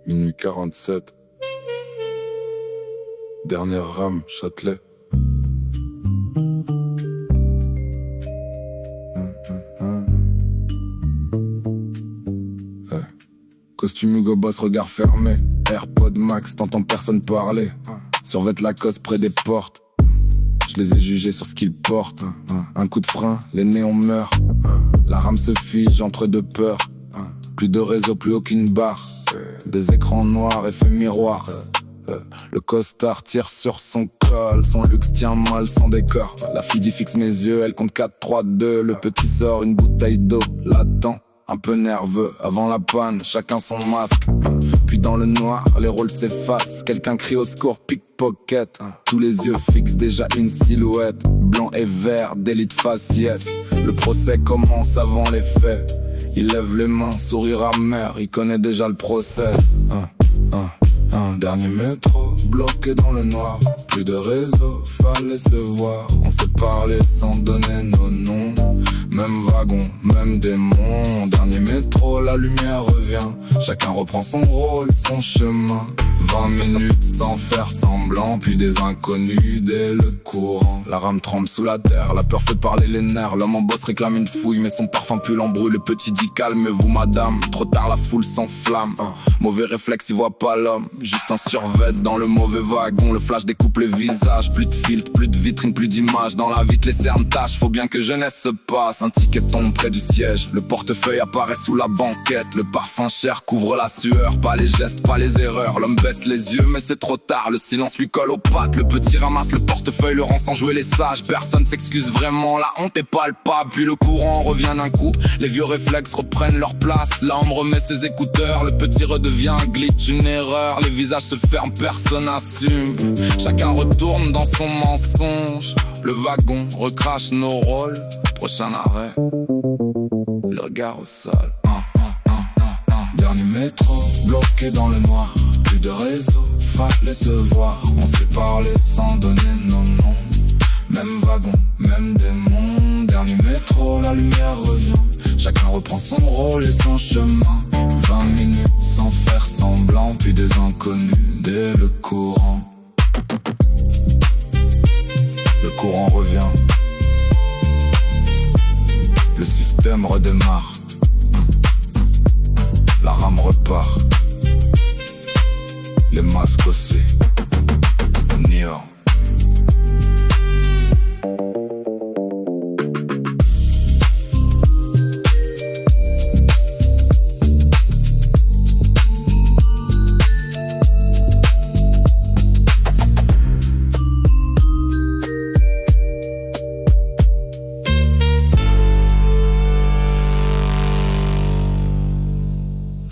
Minuit 47. Dernière rame, Châtelet. Costume Hugo Boss, regard fermé. AirPod Max, t'entends personne parler. Survêt Lacoste près des portes. Je les ai jugés sur ce qu'ils portent. Un coup de frein, les néons meurent. La rame se fige entre deux peurs. Plus de réseau, plus aucune barre. Des écrans noirs, effet miroir. Le costard tire sur son col. Son luxe tient mal sans décor. La fille fixe mes yeux, elle compte 4, 3, 2. Le petit sort une bouteille d'eau, l'attend. Un peu nerveux, avant la panne, chacun son masque. Puis dans le noir, les rôles s'effacent. Quelqu'un crie au secours, pickpocket. Tous les yeux fixent déjà une silhouette. Blanc et vert, délit de faciès. Le procès commence avant les faits. Il lève les mains, sourire amer. Il connaît déjà le process. Dernier métro, bloqué dans le noir. Plus de réseau, fallait se voir. On s'est parlé sans donner nos noms. Même wagon, même démon. Dernier métro, la lumière revient. Chacun reprend son rôle, son chemin. 20 minutes sans faire semblant. Puis des inconnus dès le courant. La rame tremble sous la terre, la peur fait parler les nerfs. L'homme en bosse réclame une fouille, mais son parfum pue l'embrouille. Le petit dit calmez-vous madame. Trop tard, la foule s'enflamme. Mauvais réflexe, il voit pas l'homme. Juste un survêt dans le mauvais wagon. Le flash découpe les visages. Plus de filtres, plus de vitrines, plus d'images. Dans la vitre, les cernes tâches. Faut bien que jeunesse se passe. Un ticket tombe près du siège. Le portefeuille apparaît sous la banquette. Le parfum cher couvre la sueur. Pas les gestes, pas les erreurs. L'homme baisse les yeux, mais c'est trop tard. Le silence lui colle aux pattes. Le petit ramasse le portefeuille, le rend sans jouer les sages. Personne s'excuse vraiment, la honte est palpable. Puis le courant revient d'un coup. Les vieux réflexes reprennent leur place. L'homme remet ses écouteurs. Le petit redevient un glitch, une erreur. Les visages se ferment, personne n'assume. Chacun retourne dans son mensonge. Le wagon recrache nos rôles. Prochain arrêt, le regard au sol. Dernier métro, bloqué dans le noir. Plus de réseau, fallait se voir. On s'est parlé sans donner nos noms. Même wagon, même démon. Dernier métro, la lumière revient. Chacun reprend son rôle et son chemin. 20 minutes sans faire semblant. Puis des inconnus dès le courant. Le courant revient. Le système redémarre. La rame repart. Les masques aussi.